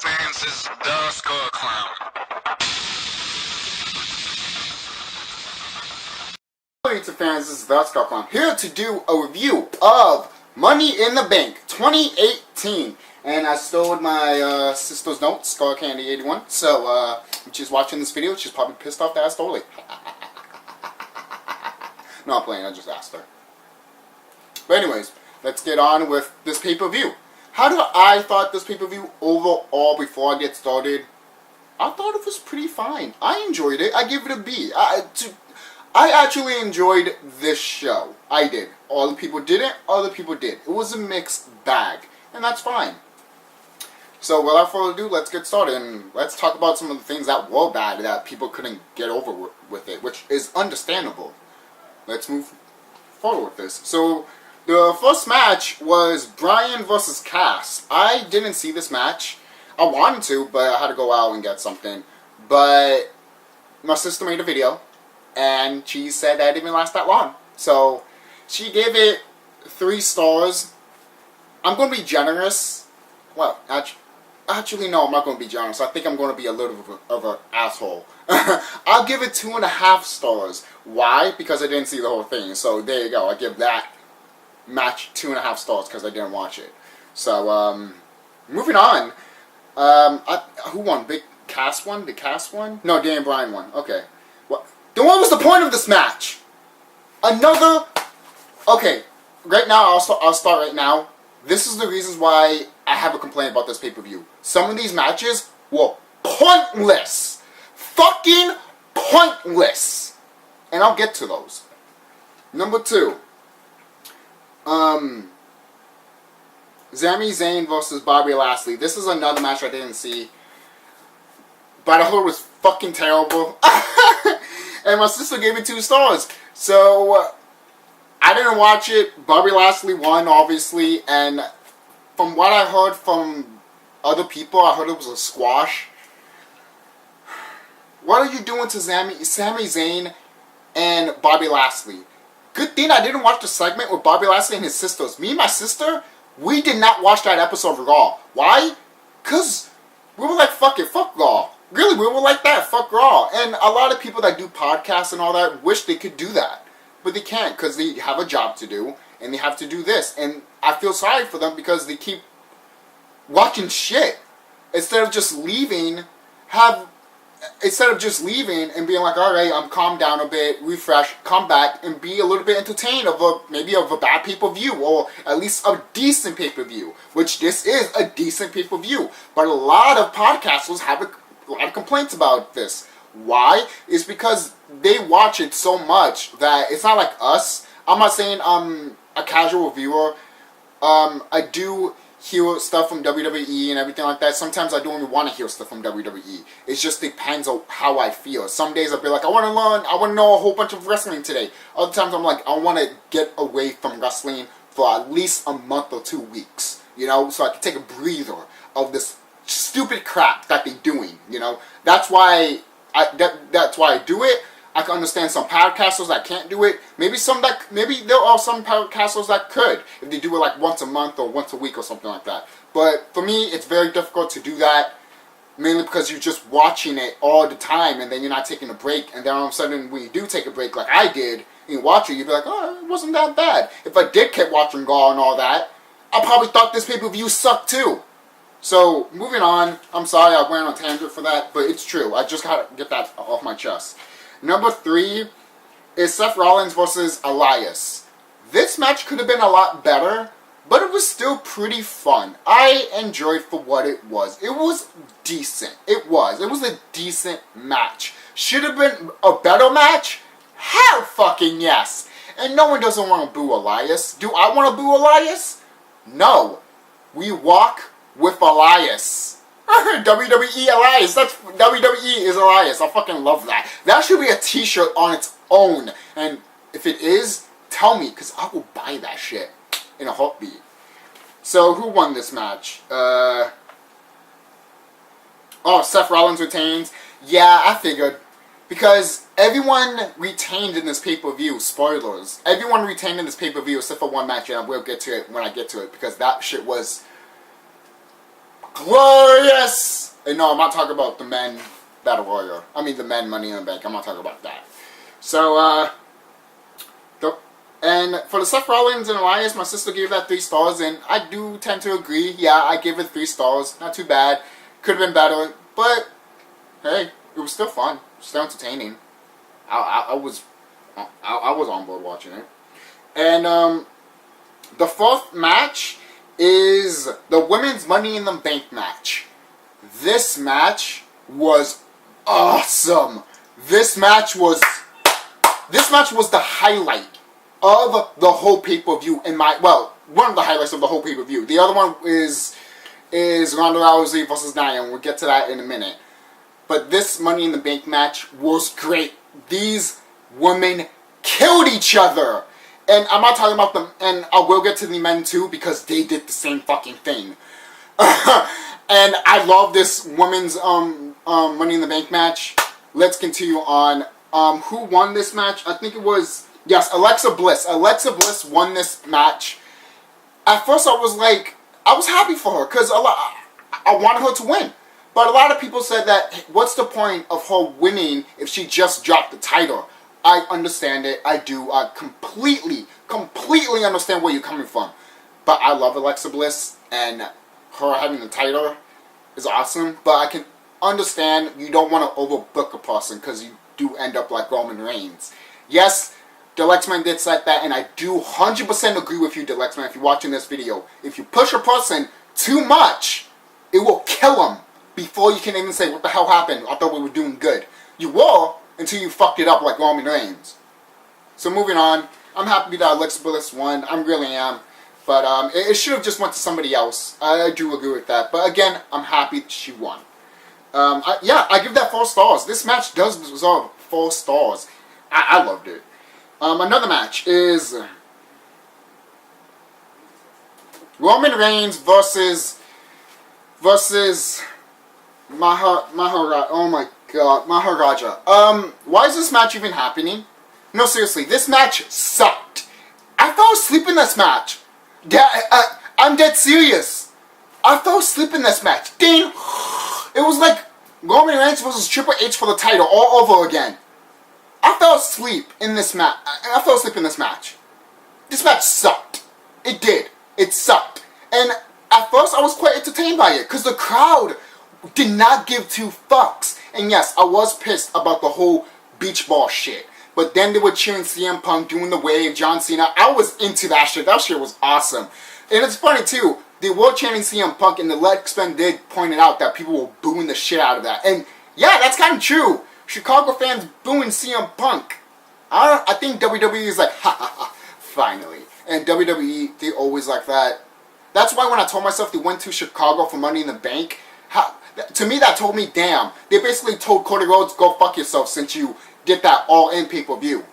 fans, this is TheSkullKlown. Hello YouTube fans, this is TheSkullKlown here to do a review of Money in the Bank 2018. And I stole my sister's notes, Skull Candy 81. So if she's watching this video, she's probably pissed off that I stole it. No, I'm playing, I just asked her. But anyways, let's get on with this pay-per-view. How do I thought this pay-per-view overall before I get started? I thought it was pretty fine. I enjoyed it. I give it a B. I actually enjoyed this show. I did. All the people didn't, other people did. It was a mixed bag, and that's fine. So without further ado, let's get started, and let's talk about some of the things that were bad that people couldn't get over with it, which is understandable. Let's move forward with this. So the first match was Bryan versus Cass. I didn't see this match. I wanted to, but I had to go out and get something. But my sister made a video, and she said that it didn't last that long. So she gave it 3 stars. I'm going to be generous. Well, actually, no, I'm not going to be generous. I think I'm going to be a little bit of an asshole. I'll give it 2.5 stars. Why? Because I didn't see the whole thing. So there you go. I give that match 2.5 stars because I didn't watch it. So, moving on. Who won? Big Cass won? Did Cass won? No, Dan Bryan won. Okay. Then what was the point of this match? Another... Okay, right now, I'll start right now. This is the reasons why I have a complaint about this pay-per-view. Some of these matches were pointless. Fucking pointless. And I'll get to those. Number 2. Sami Zayn versus Bobby Lashley. This is another match I didn't see, but I heard it was fucking terrible. And my sister gave it 2 stars. So I didn't watch it. Bobby Lashley won, obviously, and from what I heard from other people, I heard it was a squash. What are you doing to Sami Zayn and Bobby Lashley? Good thing I didn't watch the segment with Bobby Lashley and his sisters. Me and my sister, we did not watch that episode of Raw. Why? Because we were like, fuck it, fuck Raw. Really, we were like that, fuck Raw. And a lot of people that do podcasts and all that wish they could do that. But they can't because they have a job to do and they have to do this. And I feel sorry for them because they keep watching shit. Instead of just leaving and being like, alright, I'm calmed down a bit, refresh, come back, and be a little bit entertained of maybe of a bad pay-per-view, or at least a decent pay-per-view, which this is a decent pay-per-view. But a lot of podcasters have a lot of complaints about this. Why? It's because they watch it so much that it's not like us. I'm not saying I'm a casual viewer. I do hear stuff from WWE and everything like that. Sometimes I don't even want to hear stuff from WWE. It just depends on how I feel. Some days I'll be like, I want to learn, I want to know a whole bunch of wrestling today. Other times I'm like, I want to get away from wrestling for at least a month or 2 weeks. You know, so I can take a breather of this stupid crap that they're doing. You know, that's why that's why I do it. I can understand some podcasters that can't do it. Maybe there are some podcasters that could if they do it like once a month or once a week or something like that. But for me, it's very difficult to do that, mainly because you're just watching it all the time and then you're not taking a break. And then all of a sudden, when you do take a break, like I did, and you watch it, you'd be like, oh, it wasn't that bad. If I did keep watching Raw and all that, I probably thought this pay-per-view sucked too. So moving on, I'm sorry I went on a tangent for that, but it's true. I just gotta get that off my chest. Number 3 is Seth Rollins versus Elias. This match could have been a lot better, but it was still pretty fun. I enjoyed for what it was. It was decent. It was a decent match. Should have been a better match? Hell fucking yes. And no one doesn't want to boo Elias. Do I want to boo Elias? No. We walk with Elias. WWE Elias. That's WWE is Elias. I fucking love that. That should be a t-shirt on its own. And if it is, tell me, because I will buy that shit in a heartbeat. So who won this match? Seth Rollins retains. Yeah, I figured. Because everyone retained in this pay-per-view. Spoilers. Everyone retained in this pay-per-view except for one match, and I will get to it when I get to it, because that shit was glorious! And no, I'm not talking about the men Battle Royal. I mean the men Money in the Bank. I'm not talking about that. So, and for the Seth Rollins and Elias, my sister gave that 3 stars, and I do tend to agree. Yeah, I gave it 3 stars. Not too bad. Could have been better, but hey, it was still fun. Still entertaining. I was on board watching it. And the 4th match is the Women's Money in the Bank match. This match was awesome. This match was the highlight of the whole pay-per-view in my, well, one of the highlights of the whole pay-per-view. The other one is Ronda Rousey versus Nia, and we'll get to that in a minute. But this Money in the Bank match was great. These women killed each other. And I'm not talking about them, and I will get to the men too, because they did the same fucking thing. And I love this women's Money in the Bank match. Let's continue on. Who won this match? I think it was, yes, Alexa Bliss. Alexa Bliss won this match. At first I was happy for her, because I wanted her to win. But a lot of people said that, what's the point of her winning if she just dropped the title? I understand it. I do. I completely understand where you're coming from. But I love Alexa Bliss, and her having the title is awesome. But I can understand you don't want to overbook a person, because you do end up like Roman Reigns. Yes, DeLexman did say that, and I do 100% agree with you, DeLexman, if you're watching this video. If you push a person too much, it will kill them before you can even say, what the hell happened? I thought we were doing good. You will, until you fucked it up like Roman Reigns. So moving on, I'm happy that Alexa Bliss won. I really am. But it should have just went to somebody else. I do agree with that. But again, I'm happy she won. I give that 4 stars. This match does deserve 4 stars. I loved it. Another match is Roman Reigns versus Maharaja. Oh my god, Maharaja. Why is this match even happening? No, seriously, this match sucked. I fell asleep in this match. I'm dead serious. I fell asleep in this match. Dang. It was like Roman Reigns versus Triple H for the title all over again. I fell asleep in this match. I fell asleep in this match. This match sucked. It did. It sucked. And at first I was quite entertained by it, because the crowd did not give 2 fucks. And yes, I was pissed about the whole beach ball shit. But then they were cheering CM Punk, doing the wave, John Cena. I was into that shit. That shit was awesome. And it's funny too, they were chanting CM Punk, and the Lexman did point it out that people were booing the shit out of that. And yeah, that's kind of true. Chicago fans booing CM Punk. I think WWE is like, ha ha ha, finally. And WWE, they always like that. That's why when I told myself they went to Chicago for Money in the Bank, to me that told me, damn, they basically told Cody Rhodes, go fuck yourself since you did that all-in pay-per-view.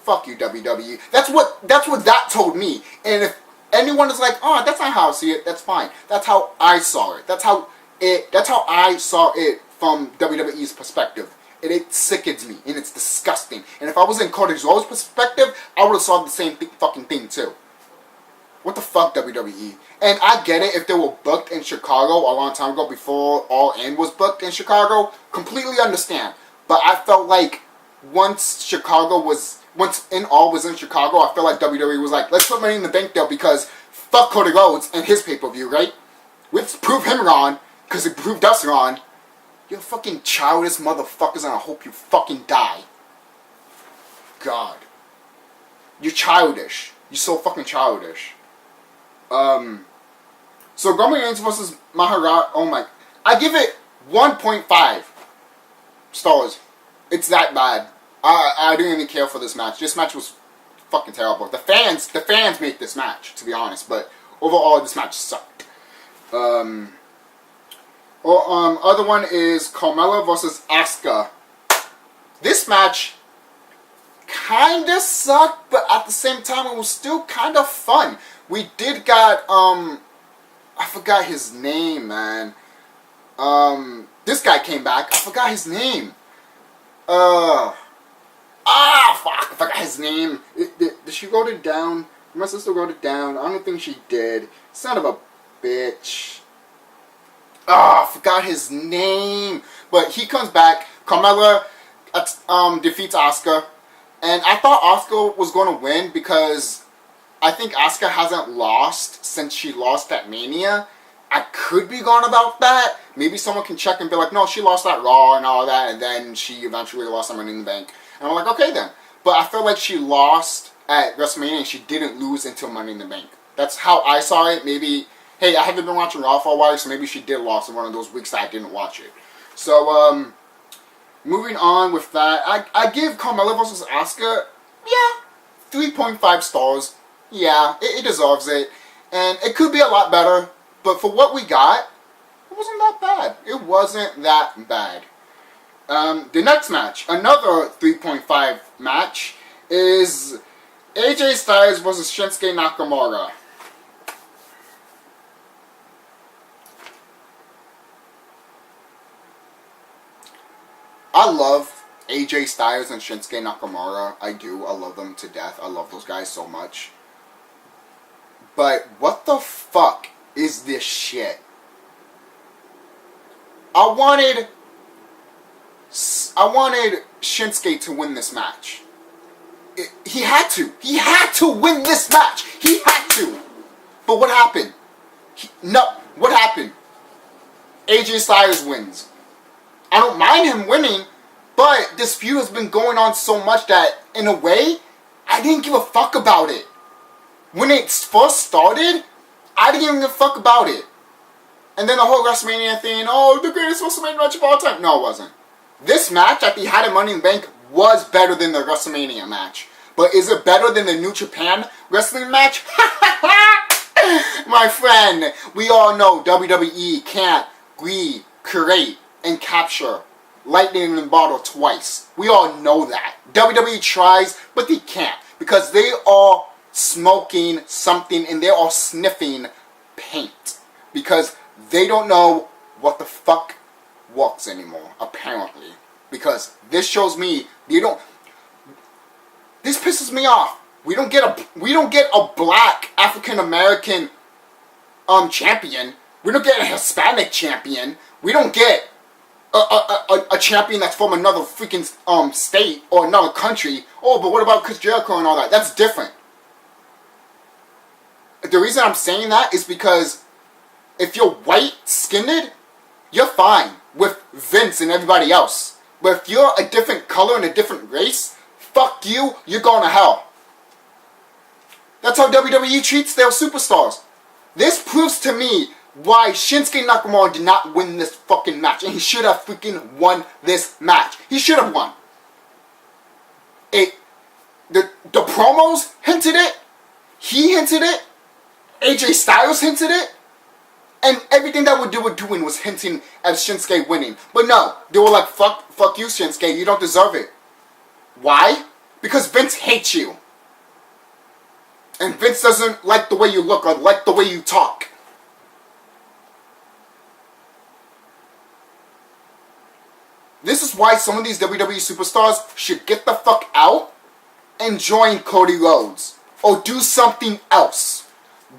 Fuck you, WWE. That's what that told me. And if anyone is like, oh, that's not how I see it, that's fine. That's how I saw it. That's how I saw it from WWE's perspective. And it sickens me, and it's disgusting. And if I was in Cody Rhodes' perspective, I would have saw the same fucking thing too. What the fuck, WWE? And I get it if they were booked in Chicago a long time ago before All In was booked in Chicago. Completely understand. But I felt like once In All was in Chicago, I felt like WWE was like, let's put Money in the Bank there because fuck Cody Rhodes and his pay-per-view, right? Let's prove him wrong, because it proved us wrong. You're fucking childish motherfuckers, and I hope you fucking die. God. You're childish. You're so fucking childish. So Roman Reigns versus Maharaja, oh my, I give it 1.5 stars. It's that bad. I didn't even care for this match. This match was fucking terrible. The fans made this match, to be honest, but overall this match sucked. Other one is Camela versus Asuka. This match kinda sucked, but at the same time it was still kind of fun. We did got, I forgot his name, man. This guy came back. I forgot his name. Fuck, I forgot his name. Did she wrote it down? My sister wrote it down. I don't think she did. Son of a bitch. I forgot his name. But he comes back. Camela defeats Asuka. And I thought Asuka was going to win because I think Asuka hasn't lost since she lost at Mania. I could be gone about that. Maybe someone can check and be like, no, she lost at Raw and all that, and then she eventually lost at Money in the Bank. And I'm like, okay then. But I feel like she lost at WrestleMania and she didn't lose until Money in the Bank. That's how I saw it. Maybe, hey, I haven't been watching Raw for a while, so maybe she did lose in one of those weeks that I didn't watch it. So, moving on with that, I give Camela vs. Asuka, yeah, 3.5 stars. Yeah, it deserves it. And it could be a lot better, but for what we got, it wasn't that bad. It wasn't that bad. The next match, another 3.5 match, is AJ Styles vs. Shinsuke Nakamura. I love AJ Styles and Shinsuke Nakamura. I do. I love them to death. I love those guys so much. But what the fuck is this shit? I wanted Shinsuke to win this match. He had to. He had to win this match. He had to. But what happened? What happened? AJ Styles wins. I don't mind him winning, but this feud has been going on so much that, in a way, I didn't give a fuck about it. When it first started, I didn't even give a fuck about it. And then the whole WrestleMania thing, oh, the greatest WrestleMania match of all time. No, it wasn't. This match that they had at Money in the Bank was better than the WrestleMania match. But is it better than the New Japan wrestling match? My friend, we all know WWE can't recreate and capture lightning in a bottle twice. We all know that. WWE tries, but they can't. Because they are smoking something and they are sniffing paint. Because they don't know what the fuck works anymore, apparently. Because this shows me they don't. This pisses me off. We don't get a black African American champion. We don't get a Hispanic champion. We don't get a champion that's from another freaking state or another country. Oh, but what about Chris Jericho and all that? That's different. The reason I'm saying that is because if you're white-skinned, you're fine with Vince and everybody else. But if you're a different color and a different race, fuck you, you're going to hell. That's how WWE treats their superstars. This proves to me why Shinsuke Nakamura did not win this fucking match. And he should have freaking won this match. He should have won. The promos hinted it. He hinted it. AJ Styles hinted it. And everything that they were doing was hinting at Shinsuke winning. But no, they were like, fuck you, Shinsuke, you don't deserve it. Why? Because Vince hates you. And Vince doesn't like the way you look or like the way you talk. This is why some of these WWE superstars should get the fuck out and join Cody Rhodes. Or do something else.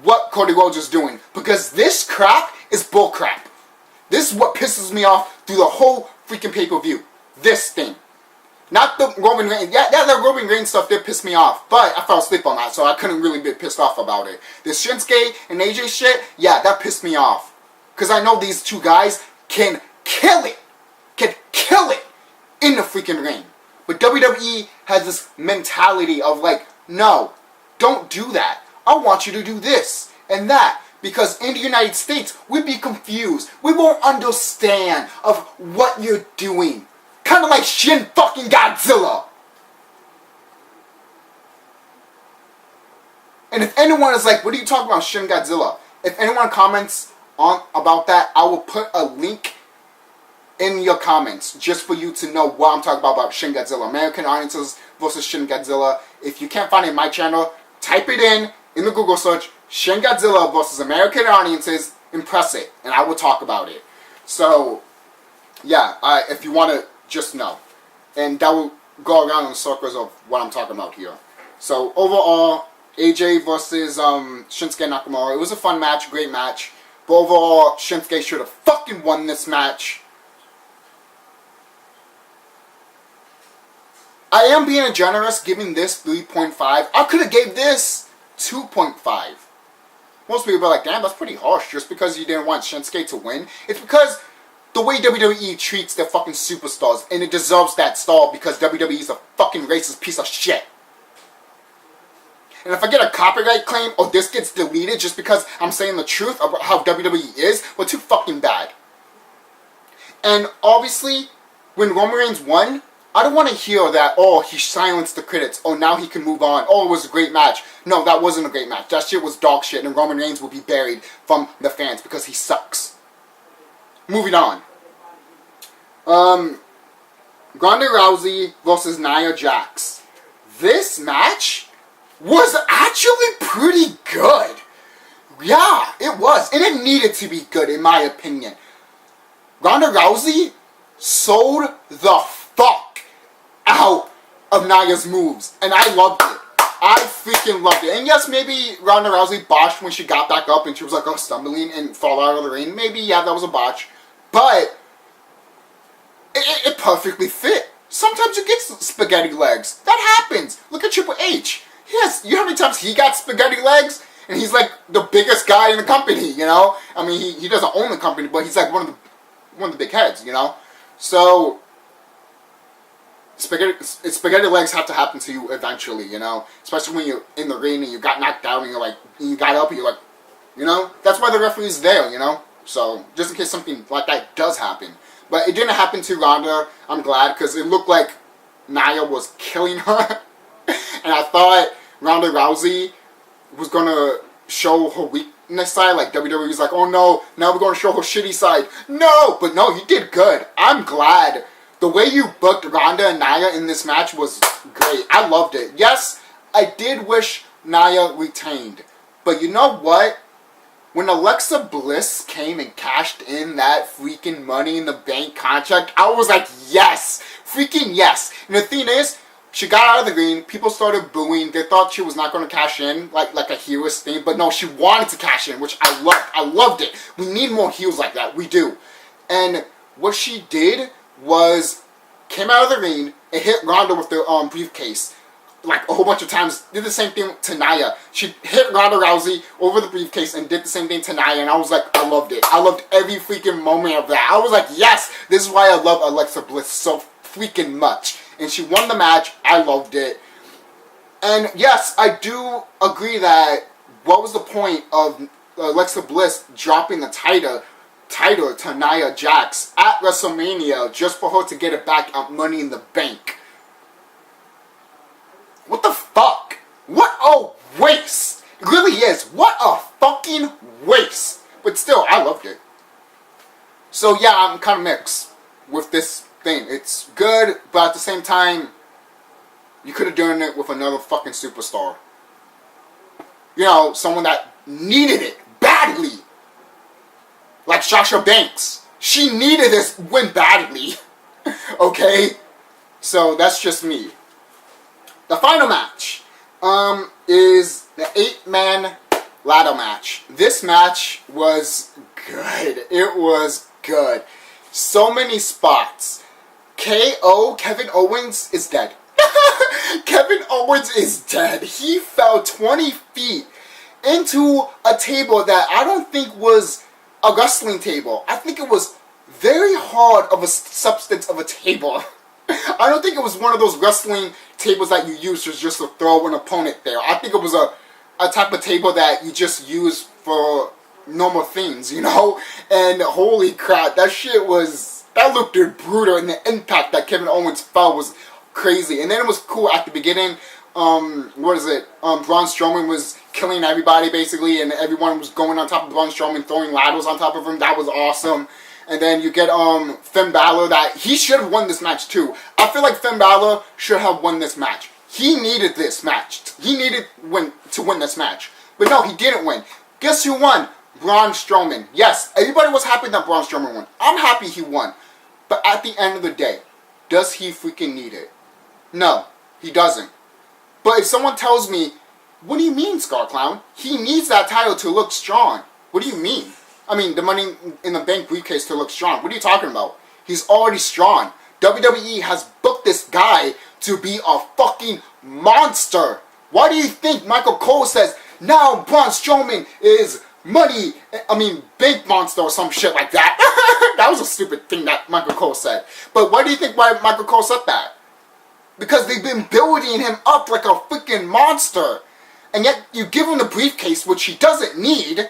What Cody Rhodes is doing. Because this crap is bullcrap. This is what pisses me off through the whole freaking pay-per-view. This thing. Not the Roman Reigns. Yeah, that Roman Reigns stuff did piss me off. But I fell asleep on that, so I couldn't really be pissed off about it. This Shinsuke and AJ shit, yeah, that pissed me off. Because I know these two guys can kill it. Can kill it in the freaking ring. But WWE has this mentality of like, no, don't do that. I want you to do this and that. Because in the United States, we'd be confused. We won't understand of what you're doing. Kind of like Shin fucking Godzilla. And if anyone is like, what are you talking about, Shin Godzilla? If anyone comments about that, I will put a link in your comments just for you to know what I'm talking about Shin Godzilla. American audiences versus Shin Godzilla. If you can't find it in my channel, type it in the Google search, Shin Godzilla versus American audiences, and press it, and I will talk about it. So, yeah, if you want to just know. And that will go around in circles of what I'm talking about here. So, overall, AJ versus Shinsuke Nakamura. It was a fun match, great match. But overall, Shinsuke should have fucking won this match. I am being generous giving this 3.5. I could have gave this 2.5. Most people are like, damn, that's pretty harsh just because you didn't want Shinsuke to win. It's because the way WWE treats their fucking superstars, and it deserves that star because WWE is a fucking racist piece of shit. And if I get a copyright claim or this gets deleted just because I'm saying the truth about how WWE is, we're too fucking bad. And obviously, when Roman Reigns won, I don't want to hear that, oh, he silenced the critics, oh, now he can move on, oh, it was a great match. No, that wasn't a great match. That shit was dog shit, and Roman Reigns will be buried from the fans because he sucks. Moving on. Ronda Rousey versus Nia Jax. This match was actually pretty good. Yeah, it was. And it needed to be good, in my opinion. Ronda Rousey sold the fuck out of Nia's moves. And I loved it. I freaking loved it. And yes, maybe Ronda Rousey botched when she got back up and she was like, oh, stumbling and fall out of the ring. Maybe, yeah, that was a botch. But it perfectly fit. Sometimes you get spaghetti legs. That happens. Look at Triple H. Yes, you know how many times he got spaghetti legs? And he's like the biggest guy in the company, you know? I mean, he doesn't own the company, but he's like one of the big heads, you know? So spaghetti legs have to happen to you eventually, you know? Especially when you're in the ring and you got knocked out and you got up and you're like, you know? That's why the referee's there, you know? So, just in case something like that does happen. But it didn't happen to Ronda, I'm glad, because it looked like Nia was killing her. And I thought Ronda Rousey was going to show her weakness side, like WWE's like, oh no, now we're going to show her shitty side. No! But no, you did good. I'm glad. The way you booked Ronda and Nia in this match was great. I loved it. Yes, I did wish Nia retained. But you know what? When Alexa Bliss came and cashed in that freaking Money in the Bank contract, I was like, yes! Freaking yes! And the thing is, she got out of the ring, people started booing, they thought she was not going to cash in, like a hero's thing, but no, she wanted to cash in, which I loved. I loved it. We need more heels like that, we do. And what she did was, came out of the ring and hit Ronda with the briefcase. Like a whole bunch of times, did the same thing to Nia. She hit Ronda Rousey over the briefcase and did the same thing to Nia, and I was like, I loved it. I loved every freaking moment of that. I was like, yes, this is why I love Alexa Bliss so freaking much. And she won the match. I loved it. And yes, I do agree that what was the point of Alexa Bliss dropping the title to Nia Jax at WreslteMania just for her to get it back at Money in the Bank? What the fuck? What a waste! It really is. What a fucking waste! But still, I loved it. So yeah, I'm kind of mixed with this thing. It's good, but at the same time, you could have done it with another fucking superstar. You know, someone that needed it badly. Like Sasha Banks. She needed this win badly. Okay? So that's just me. The final match is the 8-man ladder match. This match was good. It was good. So many spots. KO, Kevin Owens, is dead. Kevin Owens is dead. He fell 20 feet into a table that I don't think was a wrestling table. I think it was very hard of a substance of a table. I don't think it was one of those wrestling tables that you use just to throw an opponent there. I think it was a type of table that you just use for normal things, you know? And holy crap, that shit was, that looked brutal, and the impact that Kevin Owens fell was crazy. And then it was cool at the beginning, Braun Strowman was killing everybody basically, and everyone was going on top of Braun Strowman, throwing ladders on top of him. That was awesome. And then you get Finn Balor, that he should have won this match too. I feel like Finn Balor should have won this match. He needed this match. He needed to win this match. But no, he didn't win. Guess who won? Braun Strowman. Yes, everybody was happy that Braun Strowman won. I'm happy he won. But at the end of the day, does he freaking need it? No, he doesn't. But if someone tells me, what do you mean, TheSkullKlown? He needs that title to look strong. What do you mean? the Money in the Bank briefcase to look strong. What are you talking about? He's already strong. WWE has booked this guy to be a fucking monster. Why do you think Michael Cole says, now Braun Strowman is bank monster or some shit like that? That was a stupid thing that Michael Cole said. But why do you think why Michael Cole said that? Because they've been building him up like a freaking monster. And yet you give him the briefcase, which he doesn't need.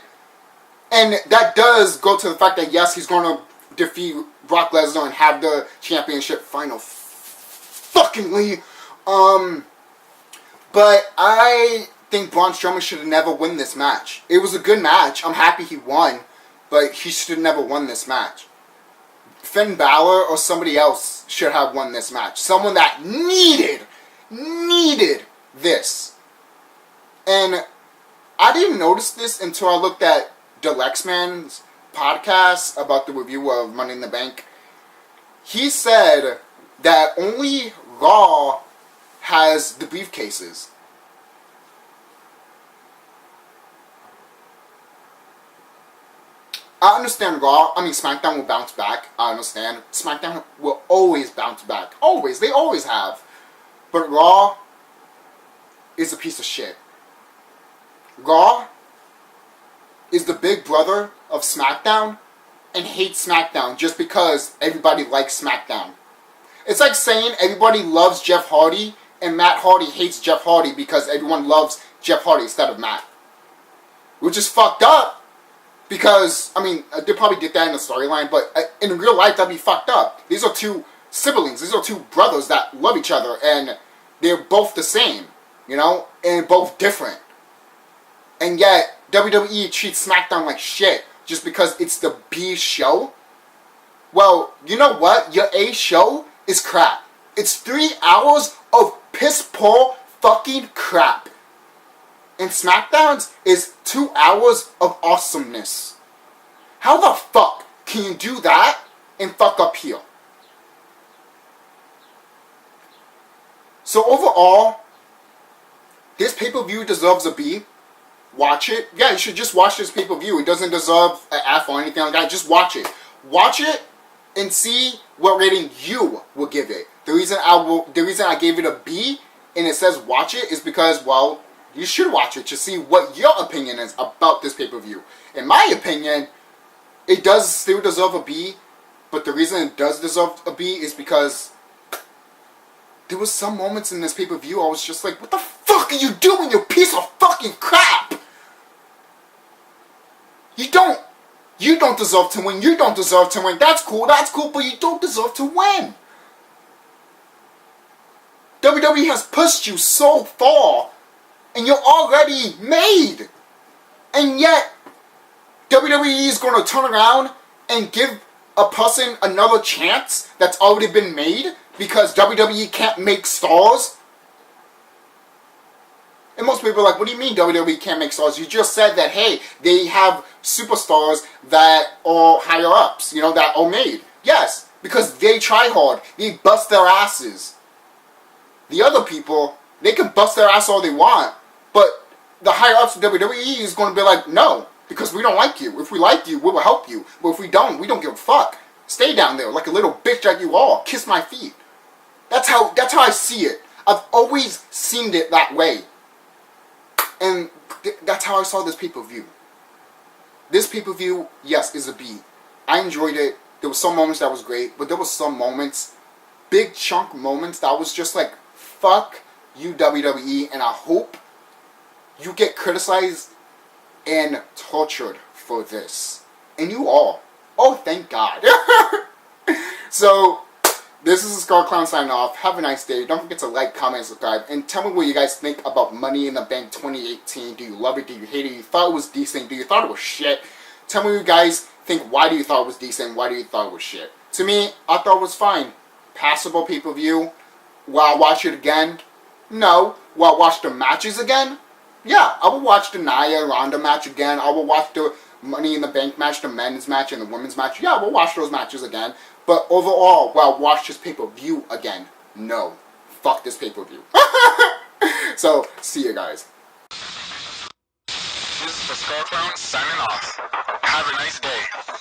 And that does go to the fact that, yes, he's going to defeat Brock Lesnar and have the championship final fuckingly. But I think Braun Strowman should have never won this match. It was a good match. I'm happy he won. But he should have never won this match. Finn Balor or somebody else should have won this match. Someone that needed this. And I didn't notice this until I looked at Deluxeman's podcast about the review of Money in the Bank. He said that only Raw has the briefcases. I understand SmackDown will bounce back. I understand. SmackDown will always bounce back. Always. They always have. But Raw is a piece of shit. Raw is the big brother of SmackDown and hates SmackDown just because everybody likes SmackDown. It's like saying everybody loves Jeff Hardy and Matt Hardy hates Jeff Hardy because everyone loves Jeff Hardy instead of Matt. Which is fucked up. Because, they probably did that in the storyline, but in real life, that'd be fucked up. These are two siblings. These are two brothers that love each other, and they're both the same, and both different. And yet, WWE treats SmackDown like shit just because it's the B show. Well, you know what? Your A show is crap. It's 3 hours of piss-poor fucking crap. And SmackDown's is 2 hours of awesomeness. How the fuck can you do that and fuck up here? So overall, this pay-per-view deserves a B. Watch it. Yeah, you should just watch this pay-per-view. It doesn't deserve an F or anything like that. Just watch it. Watch it and see what rating you will give it. The reason I gave it a B and it says watch it is because, well, you should watch it to see what your opinion is about this pay-per-view. In my opinion, it does still deserve a B, but the reason it does deserve a B is because there was some moments in this pay-per-view I was just like, what the fuck are you doing, you piece of fucking crap? You don't deserve to win. You don't deserve to win. That's cool, but you don't deserve to win. WWE has pushed you so far. And you're already made. And yet, WWE is going to turn around and give a person another chance that's already been made because WWE can't make stars. And most people are like, what do you mean WWE can't make stars? You just said that, hey, they have superstars that are higher ups, that are made. Yes, because they try hard. They bust their asses. The other people, they can bust their ass all they want. But the higher ups of WWE is going to be like, no, because we don't like you. If we like you, we will help you. But if we don't give a fuck. Stay down there like a little bitch that you are. Kiss my feet. That's how I see it. I've always seen it that way. And that's how I saw this pay-per-view. This pay-per-view, yes, is a B. I enjoyed it. There were some moments that was great, but there were some moments, big chunk moments that was just like, fuck you, WWE, and I hope you get criticized and tortured for this. And you all. Oh, thank God. So, this is the TheSkullKlown signing off. Have a nice day. Don't forget to like, comment, subscribe. And tell me what you guys think about Money in the Bank 2018. Do you love it? Do you hate it? Do you thought it was decent? Do you thought it was shit? Tell me what you guys think. Why do you thought it was decent? Why do you thought it was shit? To me, I thought it was fine. Passable pay-per-view. Will I watch it again? No. Will I watch the matches again? Yeah, I will watch the Nia Ronda match again. I will watch the Money in the Bank match, the men's match, and the women's match. Yeah, I will watch those matches again. But overall, will I watch this pay-per-view again? No. Fuck this pay-per-view. So, see you guys. This is the TheSkullKlown signing off. Have a nice day.